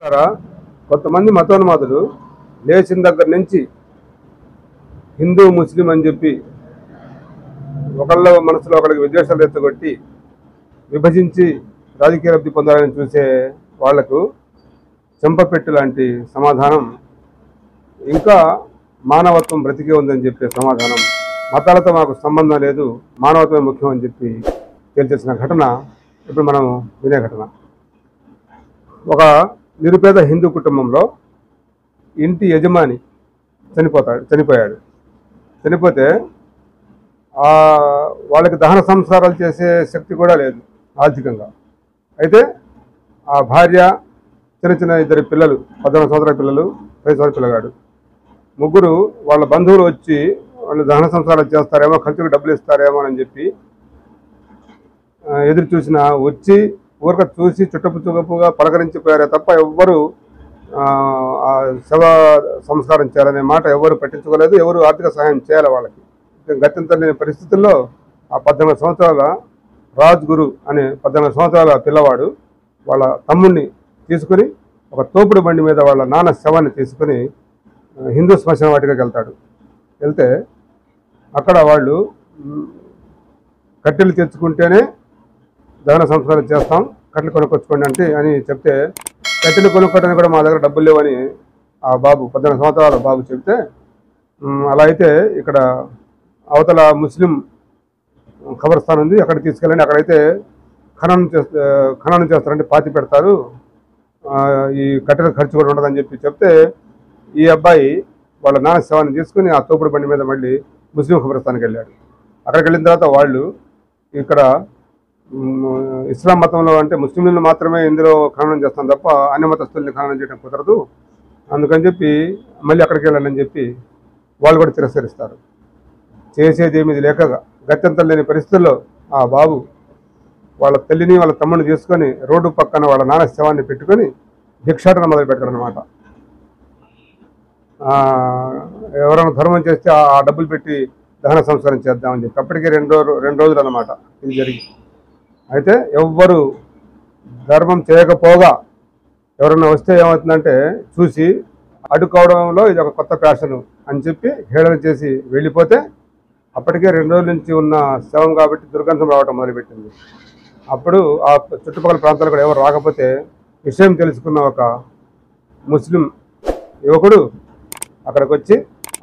కొంతమంది మతోన్మాదులు లేచిన దగ్గర నుంచి హిందూ ముస్లిం అని చెప్పి ఒకళ్ళ మనసులో ఒకరికి విద్వేషాలు రెచ్చగొట్టి విభజించి రాజకీయ లబ్ధి పొందాలని చూసే వాళ్లకు చెంపపెట్టు లాంటి సమాధానం, ఇంకా మానవత్వం బ్రతికే ఉందని చెప్పే సమాధానం, మతాలతో మాకు సంబంధం లేదు, మానవత్వమే ముఖ్యం అని చెప్పి తేల్చేసిన ఘటన ఇప్పుడు మనం వినే ఘటన. ఒక నిరుపేద హిందూ కుటుంబంలో ఇంటి యజమాని చనిపోయాడు. చనిపోతే వాళ్ళకి దహన సంస్కారాలు చేసే శక్తి కూడా లేదు ఆర్థికంగా. అయితే ఆ భార్య, చిన్న ఇద్దరు పిల్లలు, 14 సంవత్సరాల పిల్లలు, 10 సంవత్సరాల పిల్లగాడు, ముగ్గురు వాళ్ళ బంధువులు వచ్చి వాళ్ళు దహన సంస్కారాలు చేస్తారేమో, ఖర్చుకు డబ్బులు ఇస్తారేమో అని చెప్పి ఎదురు చూసిన వచ్చి ఊరక చూసి చుట్టపుగా పలకరించిపోయారే తప్ప ఎవ్వరు శవ సంస్కారం చేయాలనే మాట ఎవరు పట్టించుకోలేదు. ఎవరు ఆర్థిక సహాయం చేయాలి వాళ్ళకి. గత్యంతరం లేని పరిస్థితుల్లో ఆ 18 సంవత్సరాల రాజ్ గురు అనే 18 సంవత్సరాల పిల్లవాడు వాళ్ళ తమ్ముడిని తీసుకుని ఒక తోపుడు బండి మీద వాళ్ళ నాన్న శవాన్ని తీసుకుని హిందూ శ్మశాన వాటికకి వెళ్తే అక్కడ వాళ్ళు కట్టెలు తెచ్చుకుంటేనే దహన సంస్కారం చేస్తాం, కట్టెలు కొనుక్కొచ్చుకోండి అని చెప్తే, కట్టెలు కొనుక్కోవడానికి కూడా మా దగ్గర డబ్బులు లేవని ఆ బాబు 18 సంవత్సరాల బాబు చెప్తే, అలా అయితే ఇక్కడ అవతల ముస్లిం ఖబర్స్థాన్ ఉంది, అక్కడ తీసుకెళ్ళండి, అక్కడైతే ఖననం చేస్తారంటే పాతి పెడతారు, ఈ కట్టెల ఖర్చు కూడా ఉండదని చెప్తే, ఈ అబ్బాయి వాళ్ళ నాన్న శవాన్ని తీసుకుని ఆ తోపుడు బండి మీద మళ్ళీ ముస్లిం ఖబర్స్థాన్కి వెళ్ళాడు. అక్కడికి వెళ్ళిన తర్వాత వాళ్ళు ఇక్కడ ఇస్లాం మతంలో అంటే ముస్లింలను మాత్రమే ఇందులో ఖననం చేస్తాం తప్ప అన్ని మతస్థుల్ని ఖననం చేయడం కుదరదు, అందుకని చెప్పి మళ్ళీ అక్కడికి వెళ్ళండి అని చెప్పి వాళ్ళు కూడా తిరస్కరిస్తారు. చేసేది ఏమిది లేక గత్యంతరం లేని పరిస్థితుల్లో ఆ బాబు వాళ్ళ తల్లిని వాళ్ళ తమ్ముడిని తీసుకొని రోడ్డు పక్కన వాళ్ళ నాన్న శవాన్ని పెట్టుకొని భిక్షాటన మొదలు పెట్టారు అనమాట. ఎవరైనా ధర్మం చేస్తే ఆ డబ్బులు పెట్టి దహన సంస్కారం చేద్దామని చెప్పి అప్పటికే రెండు రోజులు అన్నమాట ఇది జరిగి. అయితే ఎవ్వరు ధర్మం చేయకపోగా ఎవరన్నా వస్తే ఏమవుతుందంటే చూసి అడ్డుకోవడంలో ఇది ఒక కొత్త ఫ్యాషను అని చెప్పి హేళన చేసి వెళ్ళిపోతే, అప్పటికే 2 రోజుల నుంచి ఉన్న శవం కాబట్టి దుర్గంధం రావడం మొదలుపెట్టింది. అప్పుడు ఆ చుట్టుపక్కల ప్రాంతాలు కూడా ఎవరు రాకపోతే విషయం తెలుసుకున్న ఒక ముస్లిం యువకుడు అక్కడికి వచ్చి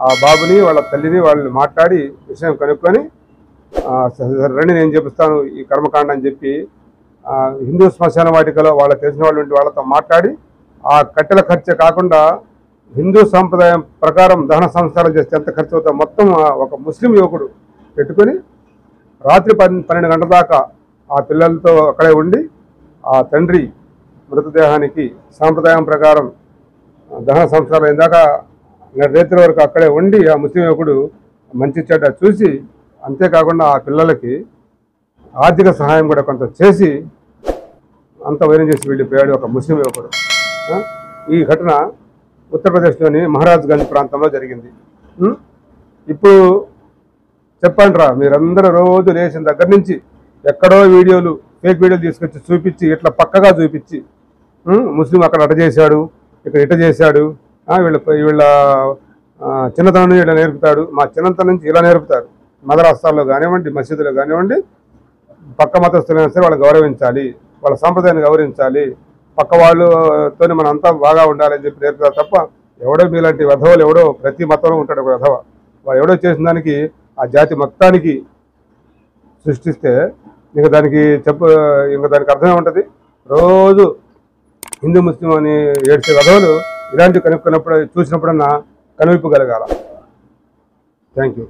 ఆ బాబుని వాళ్ళ తల్లిని వాళ్ళు మాట్లాడి విషయం కనుక్కొని, రండి నేను చెప్పిస్తాను ఈ కర్మకాండ అని చెప్పి హిందూ శ్మశాన వాటికలో వాళ్ళకి తెలిసిన వాళ్ళు వాళ్ళతో మాట్లాడి ఆ కట్టెల ఖర్చు కాకుండా హిందూ సాంప్రదాయం ప్రకారం దహన సంస్కారం చేస్తే ఎంత ఖర్చు అవుతుందో మొత్తం ఒక ముస్లిం యువకుడు పెట్టుకొని రాత్రి 12 గంటల దాకా ఆ పిల్లలతో అక్కడే ఉండి ఆ తండ్రి మృతదేహానికి సాంప్రదాయం ప్రకారం దహన సంస్కారం అయిందాక రేత్రి వరకు అక్కడే ఉండి ఆ ముస్లిం యువకుడు మంచి చెడ్డ చూసి, అంతేకాకుండా ఆ పిల్లలకి ఆర్థిక సహాయం కూడా కొంత చేసి అంత వైరం చేసి వెళ్ళిపోయాడు ఒక ముస్లిం యువకుడు. ఈ ఘటన ఉత్తరప్రదేశ్లోని మహారాజ్గంజ్ ప్రాంతంలో జరిగింది. ఇప్పుడు చెప్పండి మీరందరూ రోజు లేచిన దగ్గర నుంచి ఎక్కడో వీడియోలు, ఫేక్ వీడియోలు తీసుకొచ్చి చూపించి ఇట్లా పక్కగా చూపించి ముస్లిం అక్కడ అట చేశాడు, ఇక్కడ ఇట చేశాడు, వీళ్ళ చిన్నతనం నుంచి ఇలా నేర్పుతాడు, మా చిన్నతనం నుంచి ఇలా నేర్పుతారు. మదరాసాల్లో కానివ్వండి, మసీదులో కానివ్వండి, పక్క మతస్థులైనా సరే వాళ్ళని గౌరవించాలి, వాళ్ళ సాంప్రదాయాన్ని గౌరవించాలి, పక్క వాళ్ళతో మనం అంతా బాగా ఉండాలని చెప్పి నేర్పుతారు తప్ప ఎవడో మీలాంటి వెధవలు ఎవడో ప్రతి మతంలో ఉంటాడు ఒక వెధవ. వాడు ఎవడో చేసిన దానికి ఆ జాతి మొత్తానికి సృష్టిస్తే ఇంకా దానికి అర్థమే ఉంటుంది. రోజు హిందూ ముస్లిం అని ఏడ్చే వెధవలు ఇలాంటివి చూసినప్పుడన్నా కనువిప్పు కలగాల. Thank you.